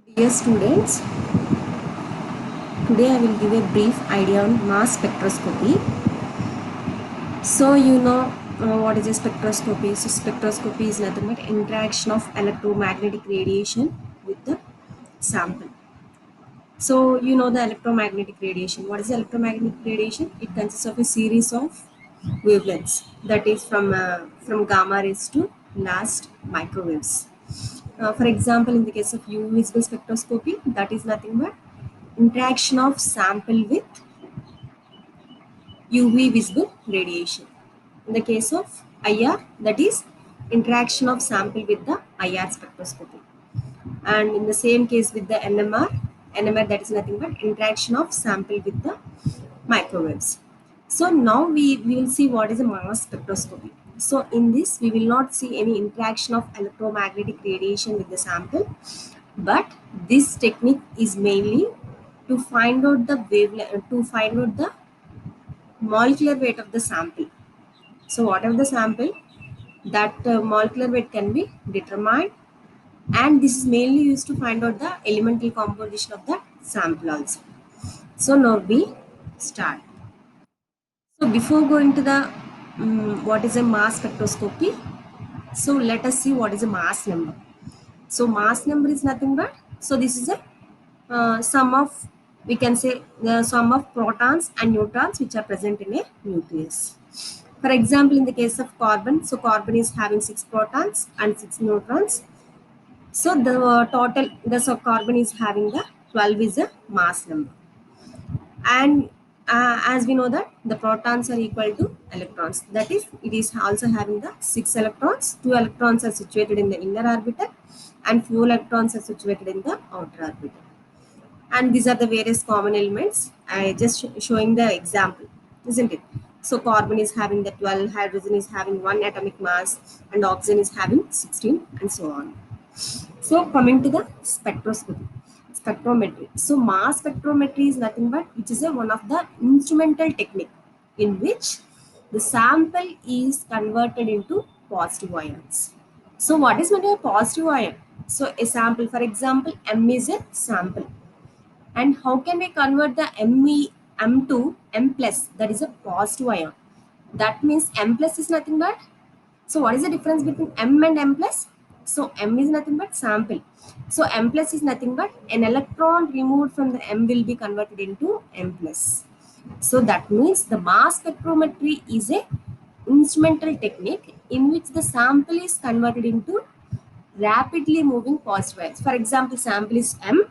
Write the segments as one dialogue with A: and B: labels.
A: Dear students, today I will give a brief idea on mass spectroscopy. So what is a spectroscopy? So spectroscopy is nothing but interaction of electromagnetic radiation with the sample. So you know the electromagnetic radiation. What is electromagnetic radiation? It consists of a series of wavelengths, that is from gamma rays to last microwaves. For example, in the case of UV visible spectroscopy, that is nothing but interaction of sample with UV visible radiation. In the case of IR, that is interaction of sample with the IR spectroscopy. And in the same case with the NMR that is nothing but interaction of sample with the microwaves. So now we will see what is a mass spectroscopy. So in this we will not see any interaction of electromagnetic radiation with the sample, but this technique is mainly to find out the wavelength, to find out the molecular weight of the sample. So whatever the sample, that molecular weight can be determined, and this is mainly used to find out the elemental composition of the sample also. So now we start. So before going to the what is a mass spectroscopy, so let us see what is a mass number. So mass number is nothing but, so this is a sum of, we can say the sum of protons and neutrons which are present in a nucleus. For example, in the case of carbon, so carbon is having 6 protons and 6 neutrons. So the total, the so carbon is having the 12 is a mass number. And as we know that the protons are equal to electrons, that is it is also having the 6 electrons. 2 electrons are situated in the inner orbital and 4 electrons are situated in the outer orbital. And these are the various common elements. I just showing the example, isn't it? So carbon is having the 12, hydrogen is having 1 atomic mass, and oxygen is having 16, and so on. So coming to the spectrometry. So mass spectrometry is nothing but, which is one of the instrumental technique in which the sample is converted into positive ions. So what is meant by a positive ion? So a sample, for example, M is a sample. And how can we convert the M to M plus? That is a positive ion. That means M plus is nothing but, so what is the difference between M and M plus? So M is nothing but sample. So M plus is nothing but an electron removed from the M will be converted into M plus. So that means the mass spectrometry is a instrumental technique in which the sample is converted into rapidly moving positive ions. For example, sample is M,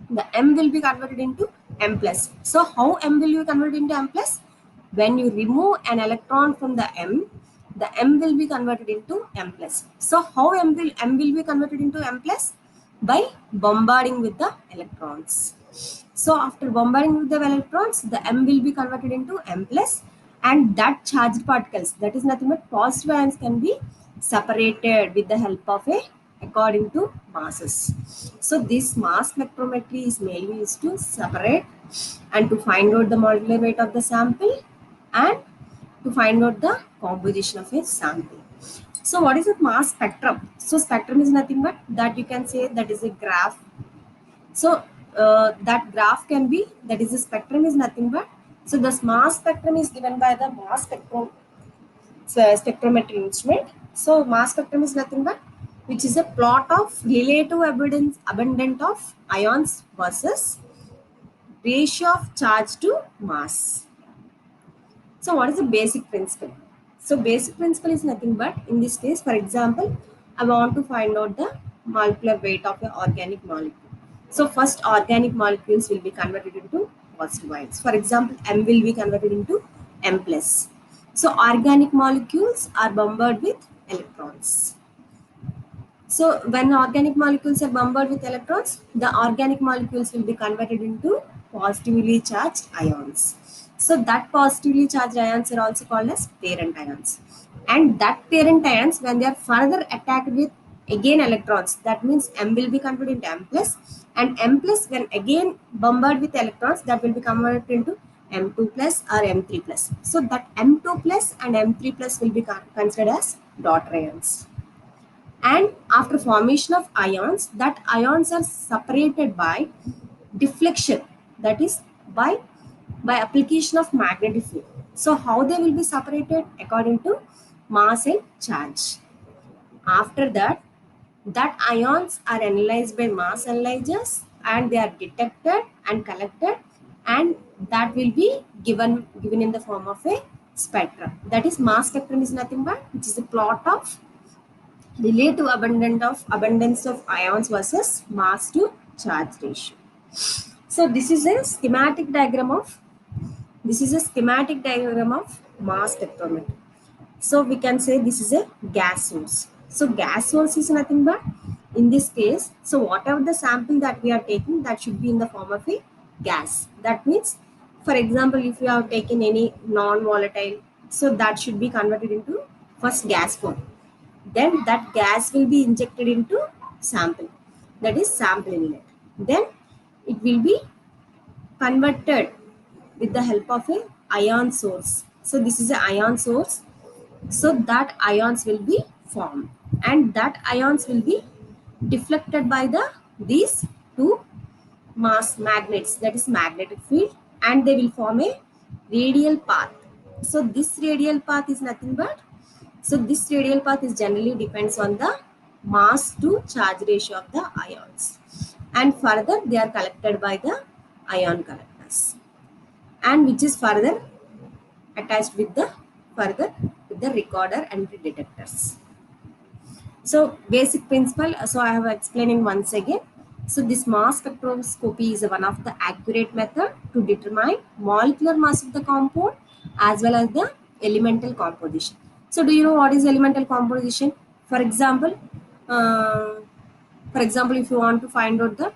A: the M will be converted into M plus. So how M will be converted into M plus? When you remove an electron from the M will be converted into M plus. So how M will be converted into M plus? By bombarding with the electrons. So after bombarding with the electrons, the M will be converted into M plus, and that charged particles, that is nothing but positive ions, can be separated with the help of a, according to masses. So this mass spectrometry is mainly used to separate and to find out the molecular weight of the sample and to find out the composition of a sample. So what is a mass spectrum? So spectrum is nothing but, that you can say that is a graph. So that graph can be, that is the spectrum is nothing but, so the mass spectrum is given by the mass spectrometry instrument. So mass spectrum is nothing but, which is a plot of relative abundance of ions versus ratio of charge to mass. So what is the basic principle? So basic principle is nothing but, in this case, for example, I want to find out the molecular weight of an organic molecule. So first organic molecules will be converted into positive ions. For example, M will be converted into M plus. So organic molecules are bombarded with electrons. So when organic molecules are bombarded with electrons, the organic molecules will be converted into positively charged ions. So that positively charged ions are also called as parent ions. And that parent ions, when they are further attacked with again electrons, that means M will be converted into M plus, and M plus when again bombarded with electrons, that will be converted into M2 plus or M3 plus. So that M2 plus and M3 plus will be considered as daughter ions. And after formation of ions, that ions are separated by deflection, that is by application of magnetic field. So how they will be separated? According to mass and charge. After that, that ions are analyzed by mass analyzers, and they are detected and collected, and that will be given in the form of a spectrum. That is, mass spectrum is nothing but which is a plot of relative abundance of ions versus mass to charge ratio. So this is a schematic diagram of mass spectrometer. So we can say this is a gas source. So gas source is nothing but, in this case, so whatever the sample that we are taking, that should be in the form of a gas. That means, for example, if you have taken any non-volatile, so that should be converted into first gas form. Then that gas will be injected into sample. That is sample inlet. Then it will be converted with the help of a ion source. So this is an ion source. So that ions will be formed, and that ions will be deflected by these two mass magnets, that is magnetic field, and they will form a radial path. So this radial path is nothing but, so this radial path is generally depends on the mass to charge ratio of the ions, and further they are collected by the ion collectors, and which is further attached with the recorder and the detectors. So basic principle, so I have explaining once again. So this mass spectroscopy is one of the accurate method to determine molecular mass of the compound as well as the elemental composition. So do you know what is elemental composition? For example, uh, if you want to find out the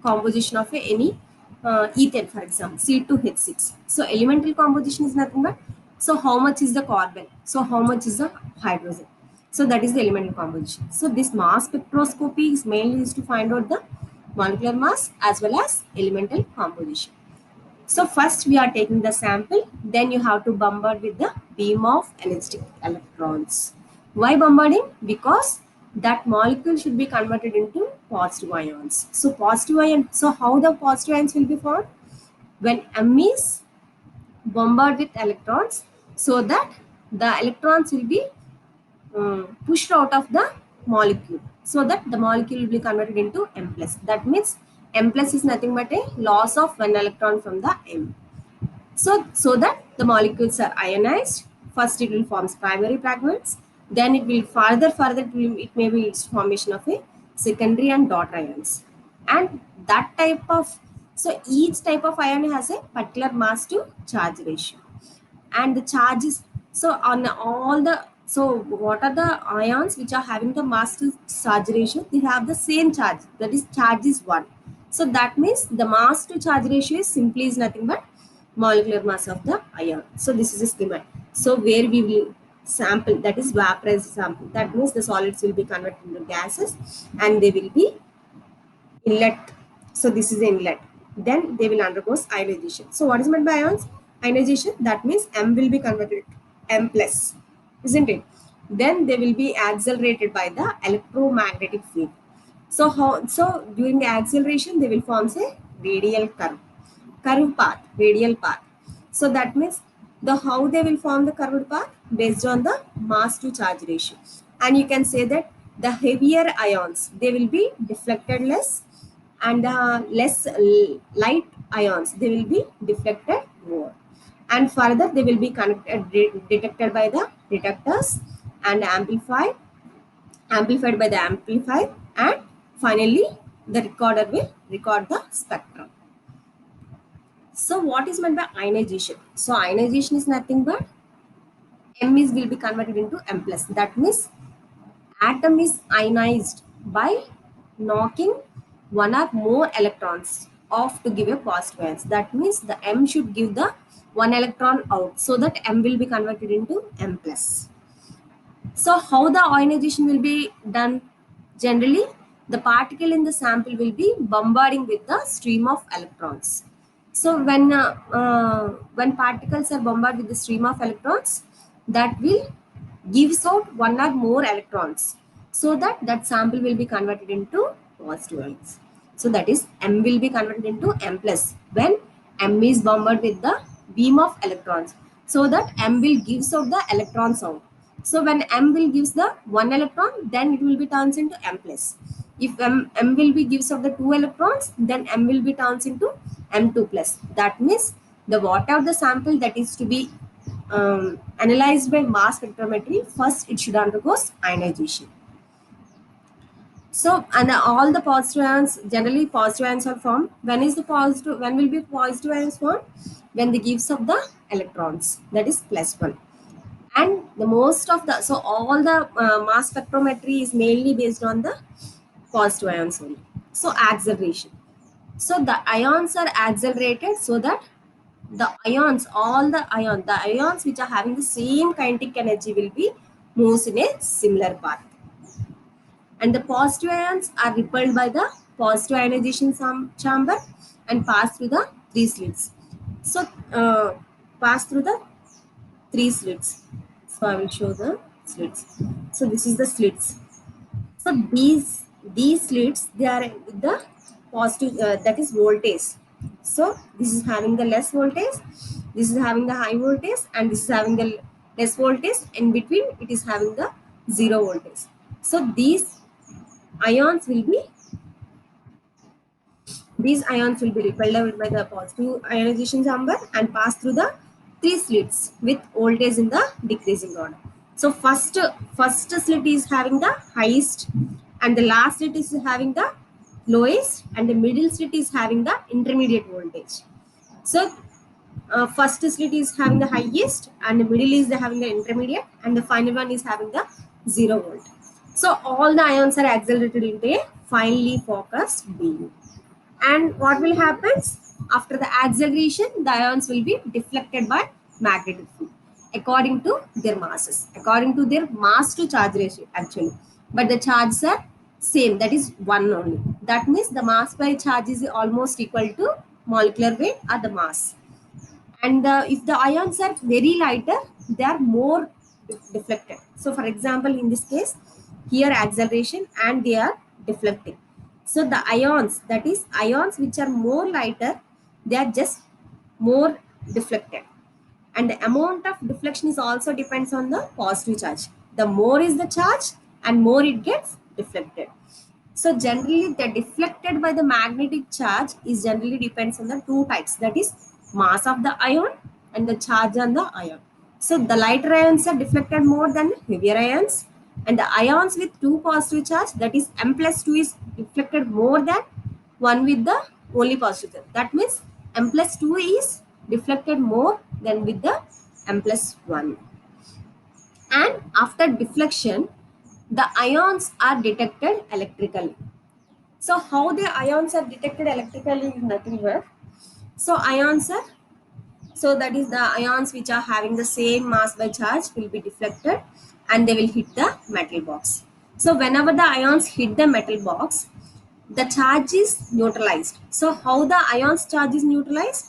A: composition of any ethane, for example, C2H6. So elemental composition is nothing but, so how much is the carbon? So how much is the hydrogen? So that is the elemental composition. So this mass spectroscopy is mainly used to find out the molecular mass as well as elemental composition. So first we are taking the sample, then you have to bombard with the beam of energetic electrons. Why bombarding? Because that molecule should be converted into positive ions. So positive ion, so how the positive ions will be formed? When M is bombarded with electrons, so that the electrons will be pushed out of the molecule, so that the molecule will be converted into M plus. That means M plus is nothing but a loss of one electron from the M. So that the molecules are ionized. First it will form primary fragments, then it will it may be its formation of a secondary and daughter ions. And that type of, so each type of ion has a particular mass to charge ratio, and the charges, so on all the, so what are the ions which are having the mass to charge ratio? They have the same charge, that is charge is 1. So that means the mass to charge ratio is simply is nothing but molecular mass of the ion. So this is a schematic. So where we will sample, that is vaporized sample, that means the solids will be converted into gases and they will be inlet. So this is the inlet. Then they will undergo ionization. So what is meant by ions? Ionization, that means M will be converted to M plus, isn't it? Then they will be accelerated by the electromagnetic field. So during the acceleration, they will form a radial radial path. So that means the how they will form the curved path based on the mass to charge ratio. And you can say that the heavier ions, they will be deflected less, and the light ions, they will be deflected more. And further they will be detected by the detectors and amplified by the amplifier, and finally the recorder will record the spectrum. So what is meant by ionization? So ionization is nothing but M is will be converted into M plus. That means atom is ionized by knocking one or more electrons off to give a positive ions. That means the M should give the one electron out, so that M will be converted into M plus. So how the ionization will be done? Generally, the particle in the sample will be bombarding with the stream of electrons. So when particles are bombarded with the stream of electrons, that will gives out one or more electrons. so that that sample will be converted into positive ions. So that is M will be converted into M plus when M is bombarded with the beam of electrons. So that M will gives out the electrons out. So when M will gives the one electron, then it will be turns into M plus. If M will be gives out the two electrons, then M will be turns into M2 plus. That means the whatever the sample that is to be analyzed by mass spectrometry, first it should undergo ionization. So, and all the positive ions, generally positive ions are formed. When is the positive, when will be positive ions formed? When the gives of the electrons, that is plus one. And the most of the, so all the mass spectrometry is mainly based on the positive ions only. So acceleration. So the ions are accelerated so that the ions, all the ions which are having the same kinetic energy will be moves in a similar path. And the positive ions are repelled by the positive ionization chamber and pass through the three slits. So pass through the three slits. So I will show the slits. So this is the slits. So these slits, they are with the positive, that is voltage. So this is having the less voltage, this is having the high voltage, and this is having the less voltage. In between it is having the zero voltage. So ions will be these ions will be repelled out by the positive ionization chamber and pass through the three slits with voltage in the decreasing order. So first slit is having the highest, and the last slit is having the lowest, and the middle slit is having the intermediate voltage. So first slit is having the highest, and the middle is having the intermediate, and the final one is having the 0 volt. So all the ions are accelerated into a finely focused beam. And what will happen after the acceleration? The ions will be deflected by magnetic field according to their masses, according to their mass to charge ratio actually. But the charges are same, that is one only. That means the mass by charge is almost equal to molecular weight or the mass. And if the ions are very lighter, they are more deflected. So for example, in this case, here acceleration and they are deflecting. So the ions, that is ions which are more lighter, they are just more deflected. And the amount of deflection is also depends on the positive charge. The more is the charge and more it gets deflected. So generally the deflected by the magnetic charge is generally depends on the two types, that is mass of the ion and the charge on the ion. So the lighter ions are deflected more than heavier ions, and the ions with two positive charge, that is M plus 2, is deflected more than one with the only positive charge. That means M plus 2 is deflected more than with the M plus 1. And after deflection, the ions are detected electrically. So how the ions are detected electrically is nothing but, so ions are, so that is the ions which are having the same mass by charge will be deflected and they will hit the metal box. So whenever the ions hit the metal box, the charge is neutralized. So how the ions charge is neutralized?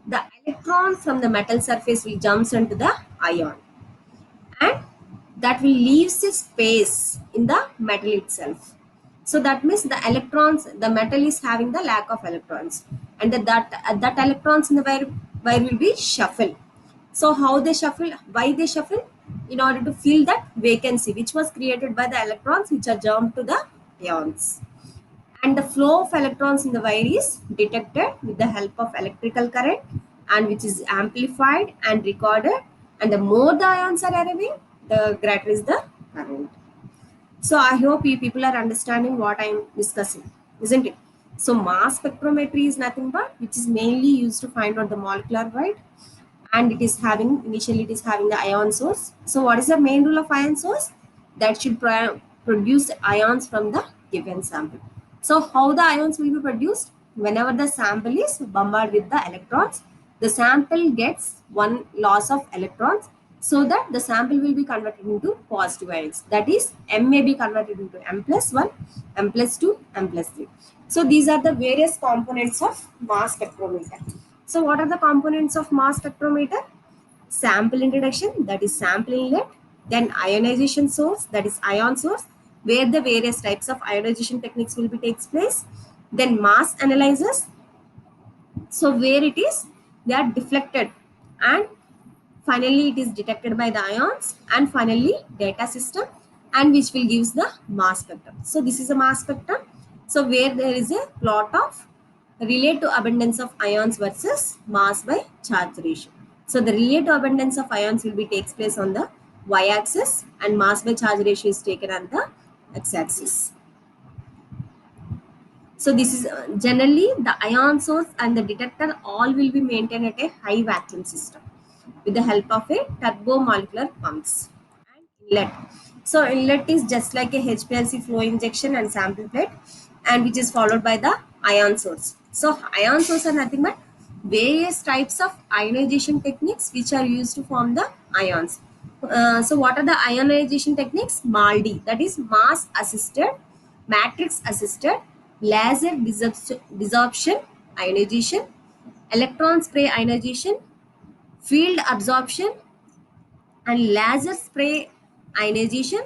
A: The electron from the metal surface will jumps into the ion, and that will leaves a space in the metal itself. So that means the electrons, the metal is having the lack of electrons, and that electrons in the wire will be shuffled. So how they shuffle, why they shuffle? In order to fill that vacancy which was created by the electrons which are jumped to the ions. And the flow of electrons in the wire is detected with the help of electrical current, and which is amplified and recorded, and the more the ions are arriving, the greater is the current. So I hope you people are understanding what I am discussing, isn't it? So mass spectrometry is nothing but which is mainly used to find out the molecular weight, and it is having, initially it is having the ion source. So what is the main rule of ion source? That should produce ions from the given sample. So how the ions will be produced? Whenever the sample is bombarded with the electrons, the sample gets one loss of electrons, so that the sample will be converted into positive ions. That is, M may be converted into M plus 1, M plus 2, M plus 3. So these are the various components of mass spectrometer. So what are the components of mass spectrometer? Sample introduction, that is sample inlet, then ionization source, that is ion source, where the various types of ionization techniques will be takes place. Then mass analysis, so where it is they are deflected, and finally it is detected by the ions, and finally data system, and which will gives the mass spectrum. So this is a mass spectrum, so where there is a plot of relative abundance of ions versus mass by charge ratio. So the relative abundance of ions will be takes place on the y-axis, and mass by charge ratio is taken on the x-axis. So this is generally the ion source and the detector all will be maintained at a high vacuum system with the help of a turbomolecular pumps. And inlet. So inlet is just like a HPLC flow injection and sample plate, and which is followed by the ion source. So ion source are nothing but various types of ionization techniques which are used to form the ions. So what are the ionization techniques? MALDI, that is mass assisted, matrix assisted, laser desorption ionization, electron spray ionization, field absorption, and laser spray ionization,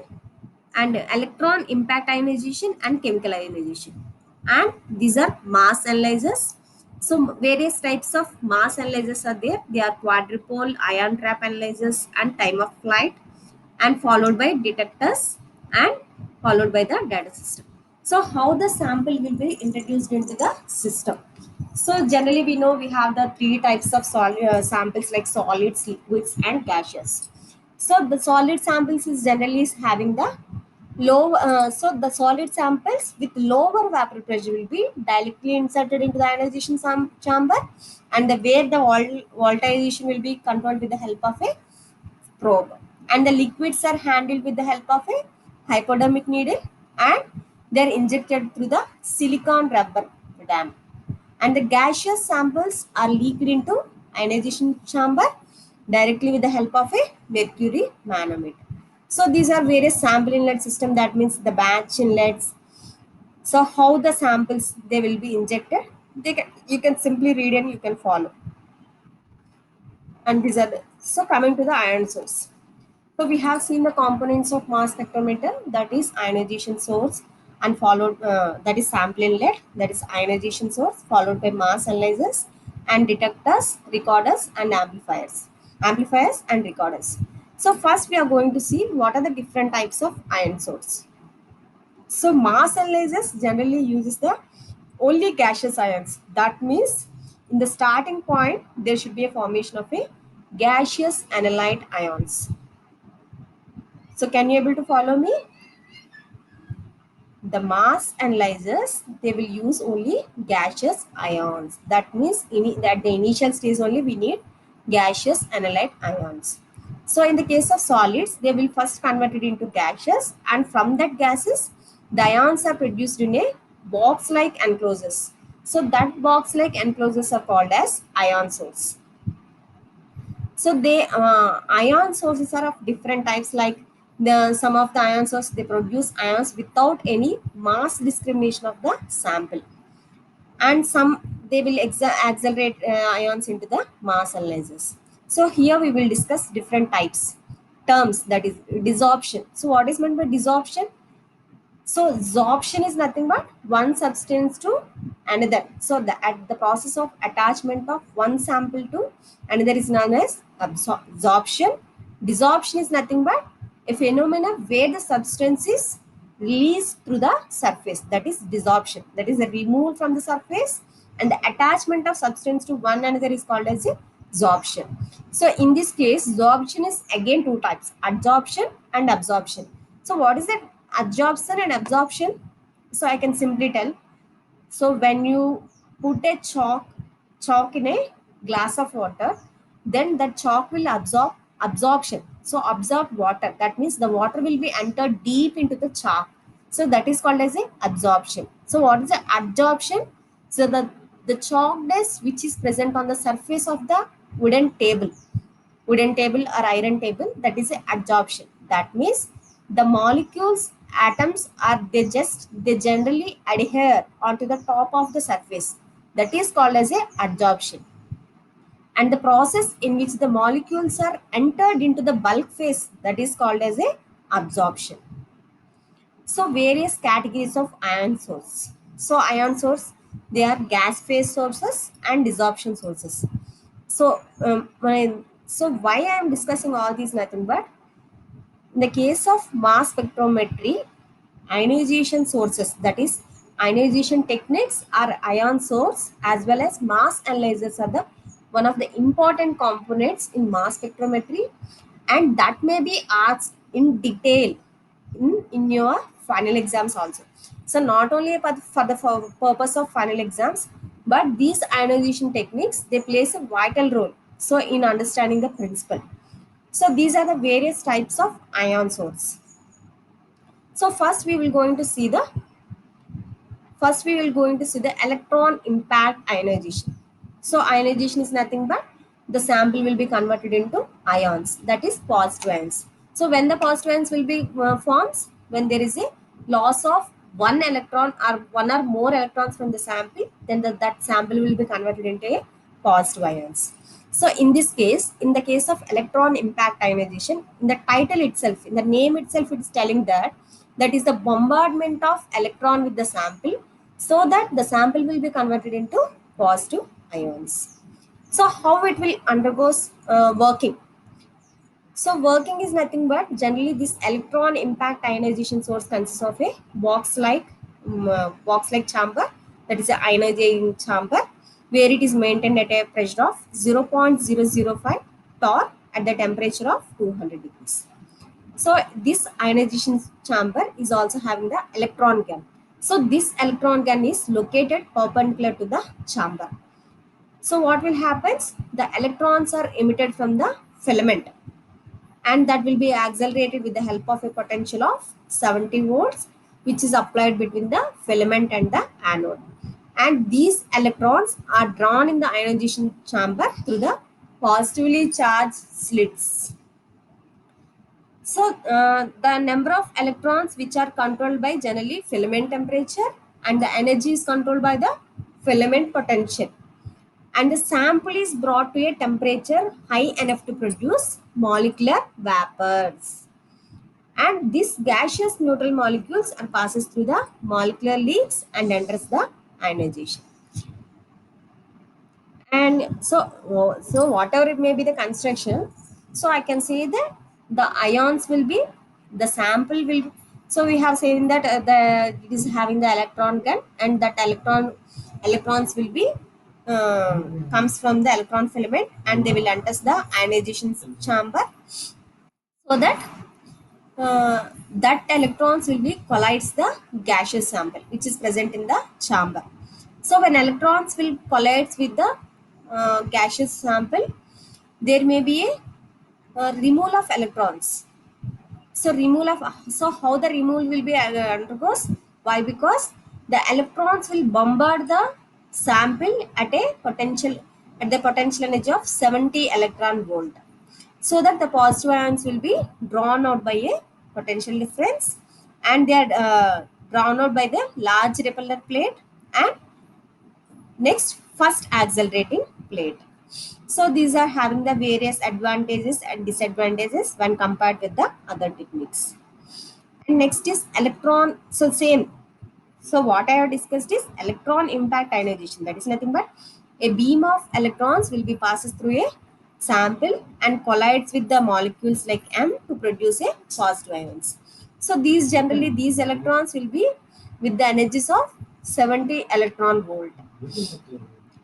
A: and electron impact ionization, and chemical ionization. And these are mass analyzers. So various types of mass analyzers are there. They are quadrupole, ion trap analyzers, and time of flight, and followed by detectors, and followed by the data system. So how the sample will be introduced into the system? So generally we know we have the three types of samples, like solids, liquids, and gaseous. So the solid samples is generally having the low, so the solid samples with lower vapor pressure will be directly inserted into the ionization chamber, and the where the voltization will be controlled with the help of a probe, and the liquids are handled with the help of a hypodermic needle, and they're injected through the silicon rubber dam, and the gaseous samples are leaked into ionization chamber directly with the help of a mercury manometer. So these are various sample inlet system, that means the batch inlets. So how the samples they will be injected, you can simply read and you can follow. And these are so coming to the ion source. So we have seen the components of mass spectrometer, that is ionization source, and followed that is sample inlet, that is ionization source, followed by mass analyzers, and detectors, recorders, and amplifiers and recorders. So first we are going to see what are the different types of ion source. So mass analyzers generally uses the only gaseous ions. That means in the starting point there should be a formation of a gaseous analyte ions. So can you able to follow me? The mass analyzers, they will use only gaseous ions. That means at the initial stage only we need gaseous analyte ions. So in the case of solids, they will first convert it into gaseous, and from that gases, the ions are produced in a box-like enclosures. So that box-like enclosures are called as ion source. So they ion sources are of different types, like the some of the ion sources they produce ions without any mass discrimination of the sample, and some they will accelerate ions into the mass analyzers. So here we will discuss different types terms, that is desorption. So what is meant by desorption? So absorption is nothing but one substance to another. So at the process of attachment of one sample to another is known as absorption. Desorption is nothing but a phenomenon where the substance is released through the surface. That is desorption. That is a removal from the surface, and the attachment of substance to one another is called as a absorption. So in this case, absorption is again two types: adsorption and absorption. So what is it? Adsorption and absorption. So I can simply tell. So when you put a chalk in a glass of water, then that chalk will absorption. So absorb water. That means the water will be entered deep into the chalk. So that is called as a absorption. So what is the absorption? So the chalkness which is present on the surface of the wooden table or iron table, that is a adsorption. That means the molecules atoms are they generally adhere onto the top of the surface, that is called as a adsorption. And the process in which the molecules are entered into the bulk phase, that is called as a absorption. So various categories of ion source. So ion source, they are gas phase sources and desorption sources. So so why I am discussing all these, nothing but in the case of mass spectrometry, ionization sources, that is ionization techniques, are ion source as well as mass analyzers are the one of the important components in mass spectrometry, and that may be asked in detail in your final exams also. So not only for purpose of final exams, but these ionization techniques, they plays a vital role so in understanding the principle. So these are the various types of ion source. So first we will going to see the electron impact ionization. So ionization is nothing but the sample will be converted into ions, that is positive ions. So when the positive ions will be forms, when there is a loss of one electron or one or more electrons from the sample, then that sample will be converted into a positive ions. So in this case, in the case of electron impact ionization, in the title itself, in the name itself, it is telling that that is the bombardment of electron with the sample so that the sample will be converted into positive ions. So how it will undergoes working? So working is nothing but generally this electron impact ionization source consists of a box-like chamber, that is a ionizing chamber, where it is maintained at a pressure of 0.005 torr at the temperature of 200 degrees. So this ionization chamber is also having the electron gun. So this electron gun is located perpendicular to the chamber. So what will happen? The electrons are emitted from the filament, and that will be accelerated with the help of a potential of 70 volts, which is applied between the filament and the anode. And these electrons are drawn in the ionization chamber through the positively charged slits. So the number of electrons which are controlled by generally filament temperature, and the energy is controlled by the filament potential. And the sample is brought to a temperature high enough to produce molecular vapors. And this gaseous neutral molecules are passes through the molecular leaks and enters the ionization. And so whatever it may be the construction, so I can say that the ions will be, the sample will, so we have seen that the it is having the electron gun, and that electrons will be comes from the electron filament, and they will enter the ionization chamber, so that that electrons will be collides the gaseous sample which is present in the chamber. So when electrons will collides with the gaseous sample, there may be a removal of electrons. So how the removal will be undergoes? Why? Because the electrons will bombard the sample at the potential energy of 70 electron volt, so that the positive ions will be drawn out by a potential difference, and they are drawn out by the large repeller plate and next first accelerating plate. So these are having the various advantages and disadvantages when compared with the other techniques. And next is electron. So same. So what I have discussed is electron impact ionization. That is nothing but a beam of electrons will be passes through a sample and collides with the molecules like M to produce a positive ions. So these electrons will be with the energies of 70 electron volt,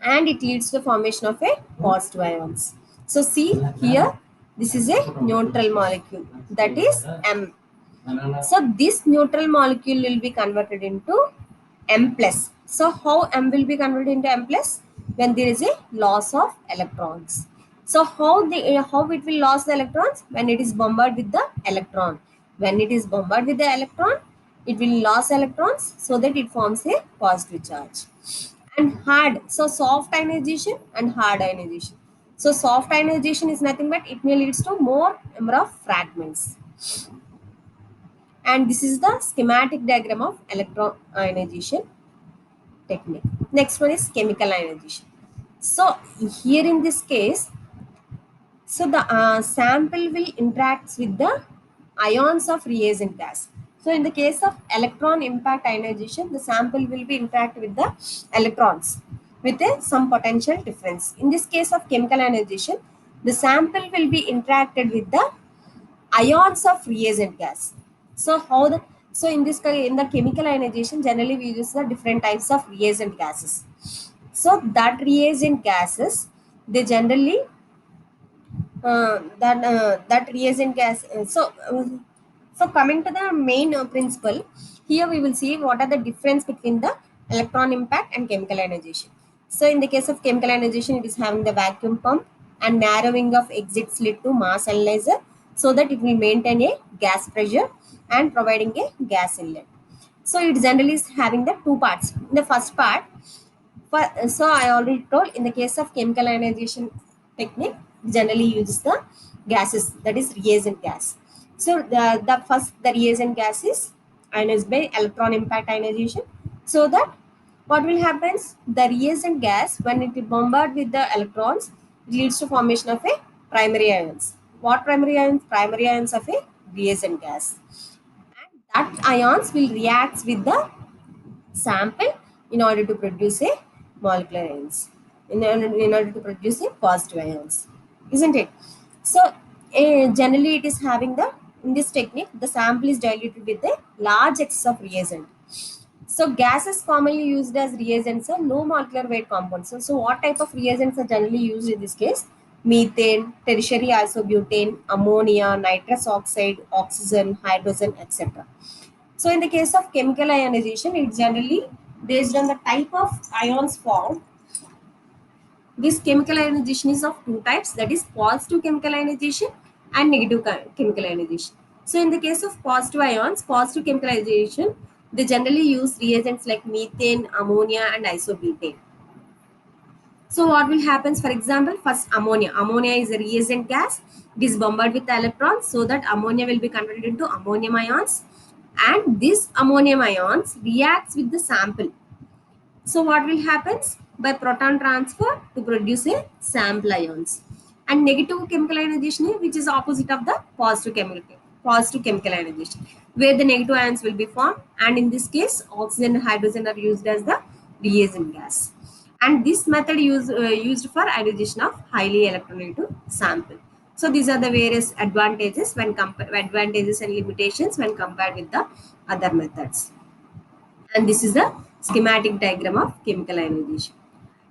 A: and it leads to the formation of a positive ions. So see here, this is a neutral molecule, that is M. So this neutral molecule will be converted into M plus. So how M will be converted into M plus? When there is a loss of electrons. So how it will lose the electrons? When it is bombarded with the electron. When it is bombarded with the electron, it will lose electrons so that it forms a positive charge. And hard, so soft ionization and hard ionization. So soft ionization is nothing but it may leads to more number of fragments. And this is the schematic diagram of electron ionization technique. Next one is chemical ionization. So here in this case, so the sample will interact with the ions of reagent gas. So in the case of electron impact ionization, the sample will be interact with the electrons with some potential difference. In this case of chemical ionization, the sample will be interacted with the ions of reagent gas. So how the so in this in the chemical ionization, generally we use the different types of reagent gases. So that reagent gases, they generally that reagent gas. So coming to the main principle, here we will see what are the difference between the electron impact and chemical ionization. So in the case of chemical ionization, it is having the vacuum pump and narrowing of exit slit to mass analyzer, so that it will maintain a gas pressure and providing a gas inlet. So it generally is having the two parts. In the first part, so I already told, in the case of chemical ionization technique, generally uses the gases, that is reagent gas. So the reagent gas is ionized by electron impact ionization. So that what will happen? The reagent gas, when it is bombarded with the electrons, it leads to formation of a primary ions. What primary ions? Primary ions of a reagent gas. And that ions will react with the sample in order to produce a molecular ions, in order to produce a positive ions, isn't it? So generally it is having the, in this technique, the sample is diluted with a large excess of reagent. So gases commonly used as reagents are low molecular weight compounds. So what type of reagents are generally used in this case? Methane, tertiary isobutane, ammonia, nitrous oxide, oxygen, hydrogen, etc. So in the case of chemical ionization, it's generally based on the type of ions formed. This chemical ionization is of two types, that is positive chemical ionization and negative chemical ionization. So in the case of positive ions, positive chemical ionization, they generally use reagents like methane, ammonia and isobutane. So what will happen? For example, first ammonia. Ammonia is a reagent gas. It is bombarded with electrons, so that ammonia will be converted into ammonium ions, and this ammonium ions reacts with the sample. So what will happen? By proton transfer to produce a sample ions. And negative chemical ionization, which is opposite of the positive chemical ionization, where the negative ions will be formed, and in this case oxygen and hydrogen are used as the reagent gas. And this method used for ionization of highly electronegative sample. So these are the various advantages advantages and limitations when compared with the other methods. And this is the schematic diagram of chemical ionization.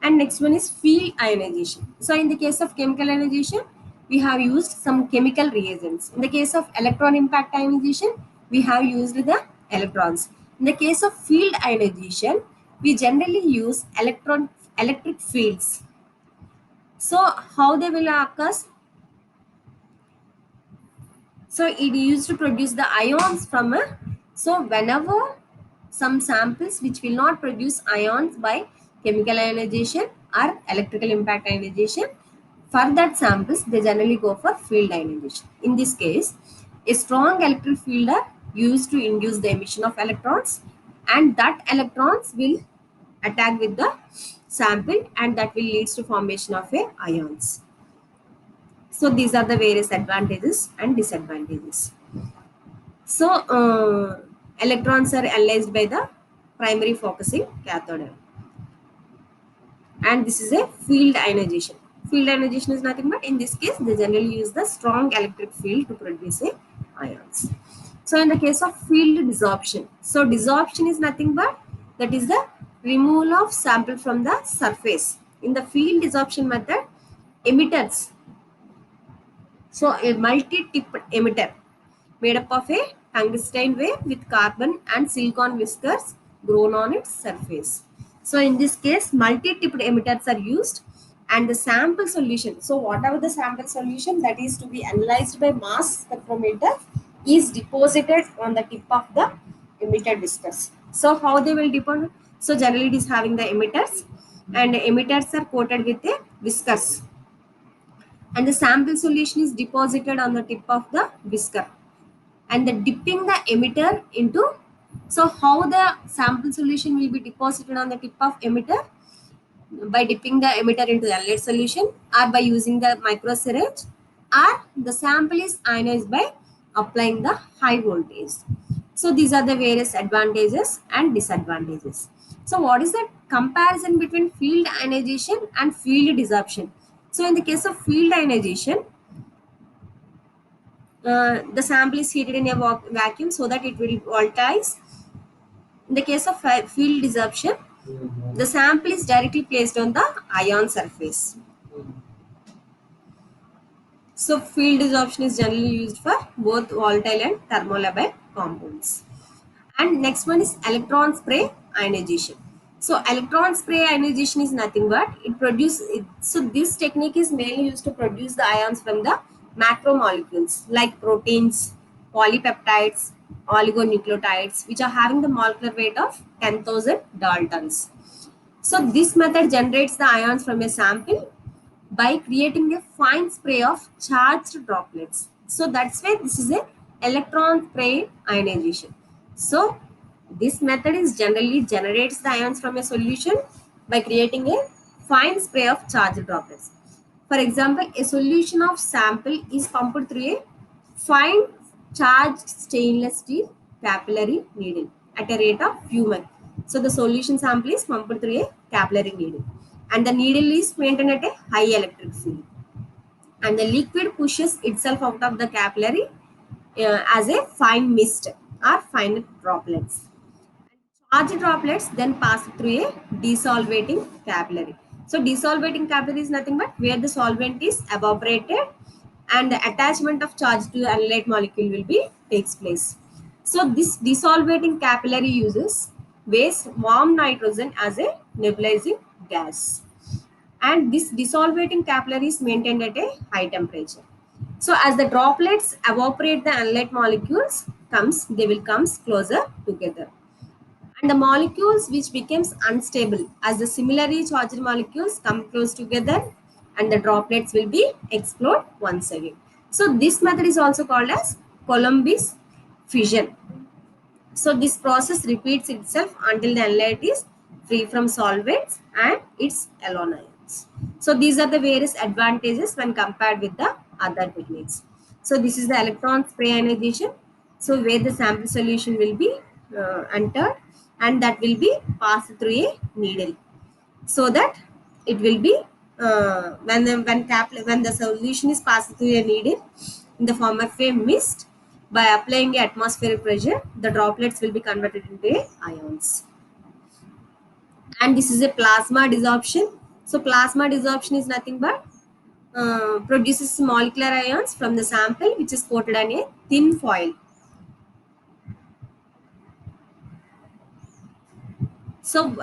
A: And next one is field ionization. So in the case of chemical ionization, we have used some chemical reagents. In the case of electron impact ionization, we have used the electrons. In the case of field ionization, we generally use electric fields. So how they will occur? So it used to produce the ions from a, so whenever some samples which will not produce ions by chemical ionization or electrical impact ionization, for that samples they generally go for field ionization. In this case, a strong electric field are used to induce the emission of electrons, and that electrons will attack with the sample, and that will leads to formation of a ions. So these are the various advantages and disadvantages. So electrons are analyzed by the primary focusing cathode, and this is a field ionization. Field ionization is nothing but, in this case, they generally use the strong electric field to produce a ions. So in the case of field desorption, so desorption is nothing but, that is the removal of sample from the surface. In the field desorption method, emitters, so a multi-tip emitter made up of a tungsten wave with carbon and silicon whiskers grown on its surface. So in this case, multi-tipped emitters are used, and the sample solution, so whatever the sample solution that is to be analyzed by mass spectrometer, is deposited on the tip of the emitter whiskers. So how they will deposit? So generally it is having the emitters, and the emitters are coated with a whiskers, and the sample solution is deposited on the tip of the whisker, and the dipping the emitter into, so how the sample solution will be deposited on the tip of emitter? By dipping the emitter into the lead solution, or by using the micro syringe, or the sample is ionized by applying the high voltage. So these are the various advantages and disadvantages. So what is the comparison between field ionization and field disruption? So in the case of field ionization, the sample is heated in a vacuum so that it will volatilize. In the case of field disruption, the sample is directly placed on the ion surface. So field disruption is generally used for both volatile and thermolabile compounds. And next one is electron spray ionization. So electron spray ionization is nothing but it produces it. So this technique is mainly used to produce the ions from the macromolecules like proteins, polypeptides, oligonucleotides, which are having the molecular weight of 10,000 daltons. So this method generates the ions from a sample by creating a fine spray of charged droplets. So that's why this is a electron spray ionization. So this method is generally generates the ions from a solution by creating a fine spray of charged droplets. For example, a solution of sample is pumped through a fine charged stainless steel capillary needle at a rate of few microns. So the solution sample is pumped through a capillary needle and the needle is maintained at a high electric field and the liquid pushes itself out of the capillary as a fine mist or fine droplets. Charged droplets then pass through a desolvating capillary. So desolvating capillary is nothing but where the solvent is evaporated and the attachment of charge to the analyte molecule will be takes place. So this desolvating capillary uses waste warm nitrogen as a nebulizing gas. And this desolvating capillary is maintained at a high temperature. So as the droplets evaporate the analyte molecules they will come closer together and the molecules which becomes unstable as the similarly charged molecules come close together and the droplets will be explode once again. So this method is also called as Columbus fission. So this process repeats itself until the analyte is free from solvents and its alone ions. So these are the various advantages when compared with the other techniques. So this is the electron spray ionization. So where the sample solution will be entered and that will be passed through a needle so that it will be when the solution is passed through a needle in the form of a mist by applying atmospheric pressure the droplets will be converted into ions and this is a plasma desorption. So plasma desorption is nothing but produces molecular ions from the sample which is coated on a thin foil. So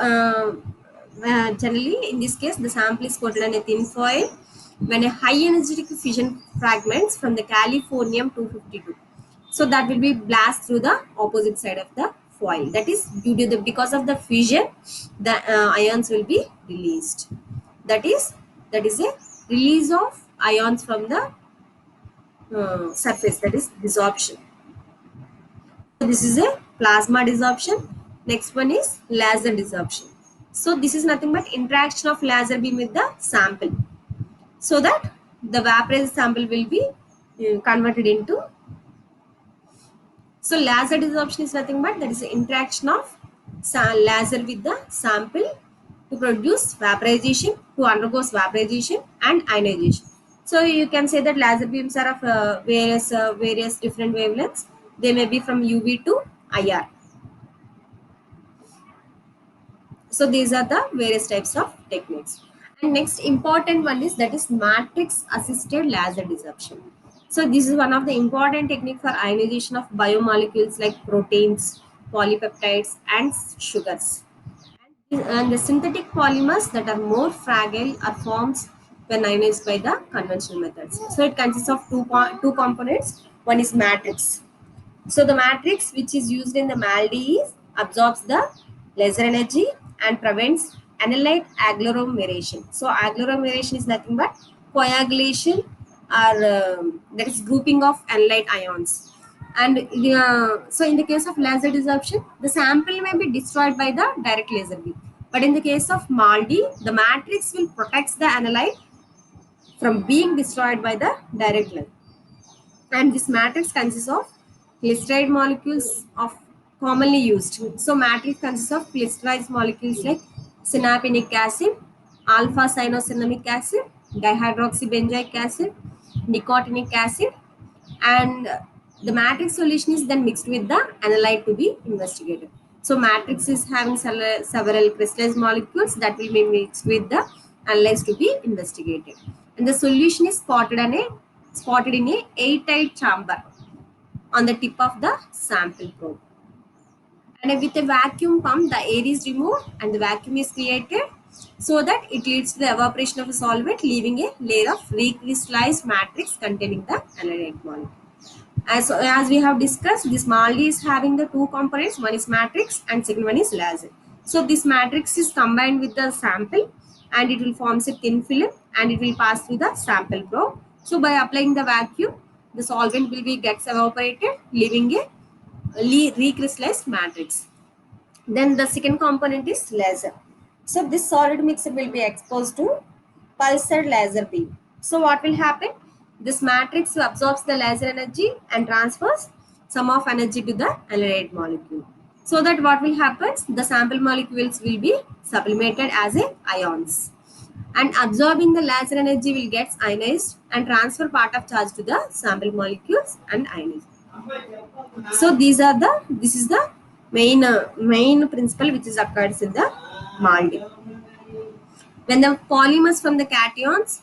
A: generally in this case the sample is coated on a thin foil when a high energetic fission fragments from the californium 252. So that will be blast through the opposite side of the foil. That is due to the because of the fission the ions will be released. That is a release of ions from the surface that is desorption. So this is a plasma desorption. Next one is laser desorption. So this is nothing but interaction of laser beam with the sample so that the vaporized sample will be converted into. So laser desorption is nothing but that is the interaction of laser with the sample to produce vaporization, to undergoes vaporization and ionization. So you can say that laser beams are of various different wavelengths. They may be from UV to IR. So these are the various types of techniques. And next important one is that is matrix assisted laser desorption. So this is one of the important technique for ionization of biomolecules like proteins, polypeptides and sugars. And the synthetic polymers that are more fragile are formed when ionized by the conventional methods. So it consists of two components. One is matrix. So the matrix which is used in the MALDI absorbs the laser energy and prevents analyte agglomeration. So agglomeration is nothing but coagulation or that is grouping of analyte ions. And so in the case of laser desorption, the sample may be destroyed by the direct laser beam. But in the case of MALDI, the matrix will protect the analyte from being destroyed by the direct light. And this matrix consists of glyceride molecules of commonly used. So matrix consists of glycerized molecules like synapenic acid, alpha cyanosinamic acid, dihydroxybenzoic acid, nicotinic acid, and the matrix solution is then mixed with the analyte to be investigated. So matrix is having several crystallized molecules that will be mixed with the analytes to be investigated, and the solution is spotted in a airtight chamber on the tip of the sample probe. And with a vacuum pump, the air is removed and the vacuum is created so that it leads to the evaporation of a solvent, leaving a layer of recrystallized matrix containing the analyte molecule. As we have discussed, this MALDI is having the two components. One is matrix and second one is laser. So this matrix is combined with the sample and it will form a thin film and it will pass through the sample probe. So by applying the vacuum, the solvent will be gets evaporated, leaving a recrystallized matrix. Then the second component is laser. So this solid mixture will be exposed to pulsar laser beam. So what will happen? This matrix absorbs the laser energy and transfers some of energy to the analyte molecule. So that what will happen? The sample molecules will be sublimated as a ions. And absorbing the laser energy will get ionized and transfer part of charge to the sample molecules and ionized. So this is the main principle which is occurs in the MALDI. When the polymers from the cations,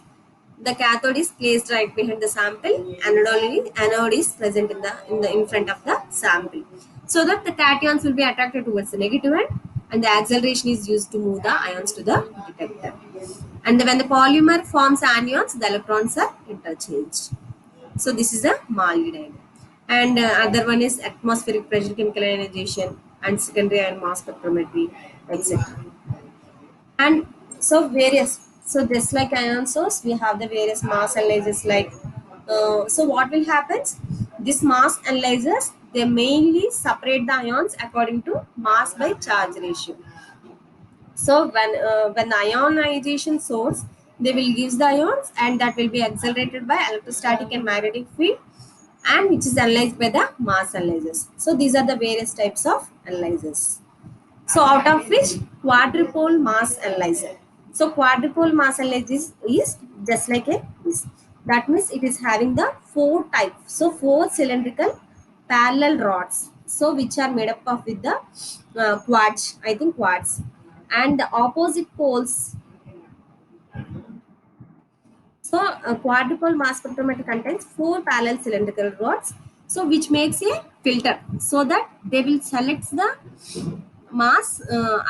A: the cathode is placed right behind the sample, anode is present in front of the sample, so that the cations will be attracted towards the negative end, and the acceleration is used to move the ions to the detector. And when the polymer forms anions, the electrons are interchanged. So this is a MALDI diagram. And other one is atmospheric pressure chemical ionization and secondary ion mass spectrometry, etc. And so so just like ion source, we have the various mass analyzers like, so what will happen? This mass analyzers, they mainly separate the ions according to mass by charge ratio. So when the ionization source, they will give the ions and that will be accelerated by electrostatic and magnetic field, and which is analyzed by the mass analyzers. So these are the various types of analyzers. So out of which quadrupole mass analyzer. So quadrupole mass analyzer is just like a this. That means it is having the four types. So four cylindrical parallel rods. So which are made up of with the quartz, I think quartz, and the opposite poles. So a quadrupole mass spectrometer contains four parallel cylindrical rods. So which makes a filter so that they will select the mass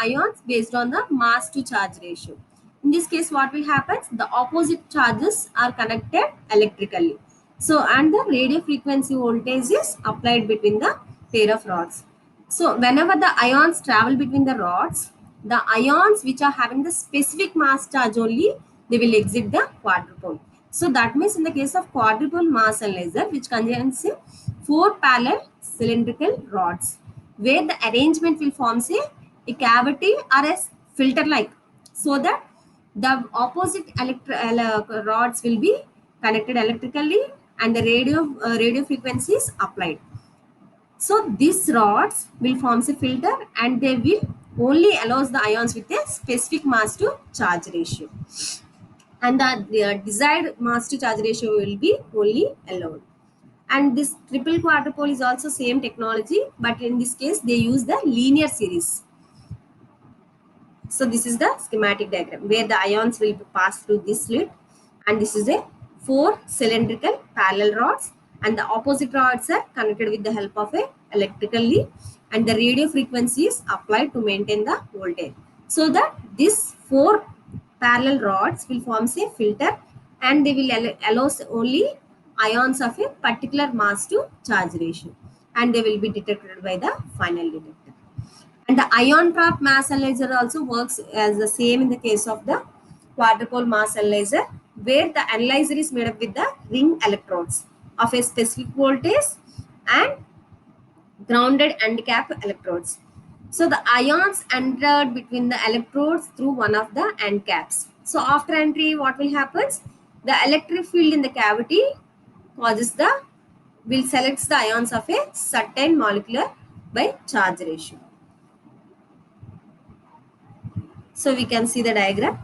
A: ions based on the mass to charge ratio. In this case, what will happen? The opposite charges are connected electrically. So, and the radio frequency voltage is applied between the pair of rods. So, whenever the ions travel between the rods, the ions which are having the specific mass charge only, they will exit the quadrupole. So, that means in the case of quadrupole mass analyzer, which contains four parallel cylindrical rods, where the arrangement will form a cavity or a filter like, so that the opposite rods will be connected electrically and the radio frequency is applied. So these rods will form a filter and they will only allows the ions with a specific mass to charge ratio, and the desired mass to charge ratio will be only allowed. And this triple quadrupole is also same technology, but in this case they use the linear series. So this is the schematic diagram where the ions will pass through this slit, and this is a four cylindrical parallel rods, and the opposite rods are connected with the help of a electrically, and the radio frequency is applied to maintain the voltage, so that these four parallel rods will form a filter and they will allow only ions of a particular mass to charge ratio, and they will be detected by the final detector. And the ion trap mass analyzer also works as the same in the case of the quadrupole mass analyzer, where the analyzer is made up with the ring electrodes of a specific voltage and grounded end cap electrodes. So the ions entered between the electrodes through one of the end caps. So after entry, what will happen? The electric field in the cavity causes the will selects the ions of a certain molecular by charge ratio. So we can see the diagram.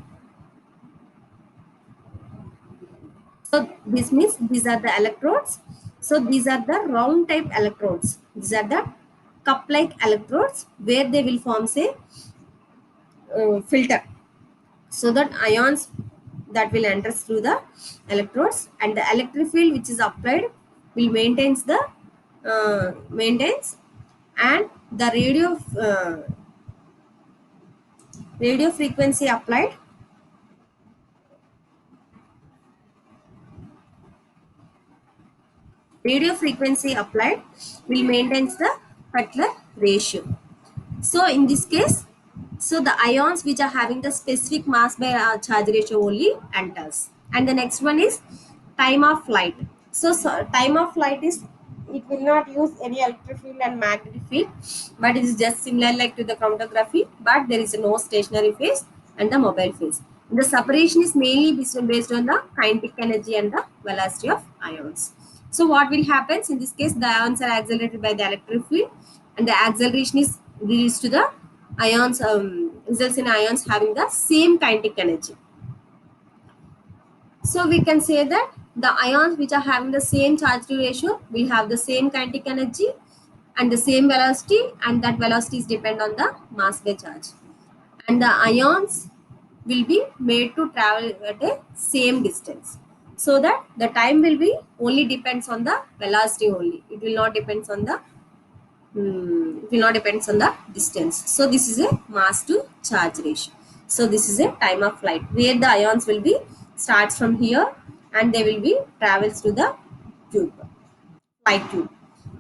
A: So this means these are the electrodes. So these are the round type electrodes. These are the cup like electrodes where they will form say filter, so that ions that will enter through the electrodes, and the electric field which is applied will maintains, and the radio frequency applied will maintains the particular ratio. So in this case, so the ions which are having the specific mass by charge ratio only enters. And the next one is time of flight. So time of flight is, it will not use any electric field and magnetic field, but it is just similar like to the chromatography, but there is no stationary phase and the mobile phase. The separation is mainly based on the kinetic energy and the velocity of ions. So what will happen in this case, the ions are accelerated by the electric field, and the acceleration is reduced to the ions, results in ions having the same kinetic energy. So we can say that the ions which are having the same charge to ratio will have the same kinetic energy and the same velocity, and that velocity is depend on the mass by charge. And the ions will be made to travel at a same distance, so that the time will be only depends on the velocity only. It will not depends on the it will not depends on the distance. So this is a mass to charge ratio. So this is a time of flight where the ions will be starts from here and they will be travels to the tube, flight tube.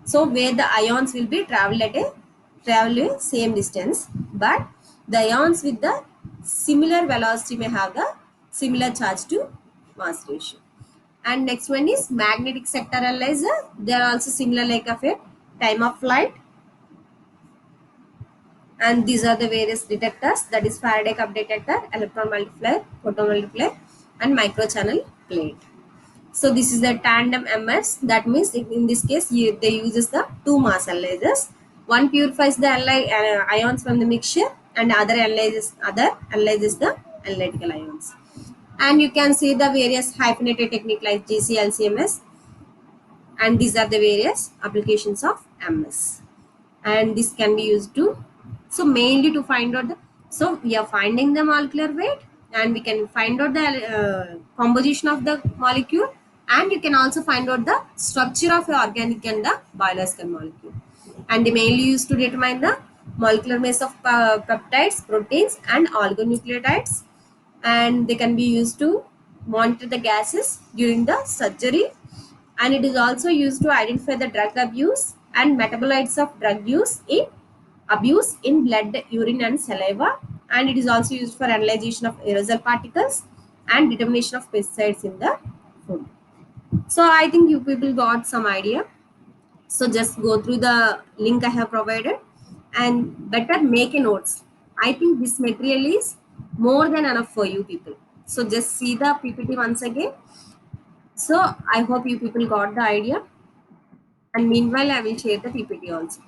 A: So where the ions will be travel a same distance, but the ions with the similar velocity may have the similar charge to mass ratio. And next one is magnetic sector analyzer. They are also similar like of a time of flight, and these are the various detectors, that is Faraday cup detector, electron multiplier, photon multiplier, and microchannel plate. So this is the tandem MS. That means in this case they uses the two mass analyzers. One purifies the ions from the mixture, and other analyzes the analytical ions. And you can see the various hyphenated technique like GC-LC-MS, and these are the various applications of MS. And this can be used to, so mainly to find out the, so we are finding the molecular weight, and we can find out the composition of the molecule, and you can also find out the structure of the organic and the biological molecule. And they mainly used to determine the molecular mass of peptides, proteins, and oligonucleotides. And they can be used to monitor the gases during the surgery, and it is also used to identify the drug abuse and metabolites of drug abuse in blood, urine, and saliva. And it is also used for analyzation of aerosol particles and determination of pesticides in the food. So I think you people got some idea. So just go through the link I have provided and better make a notes. I think this material is more than enough for you people. So just see the PPT once again. So I hope you people got the idea. And meanwhile, I will share the PPT also.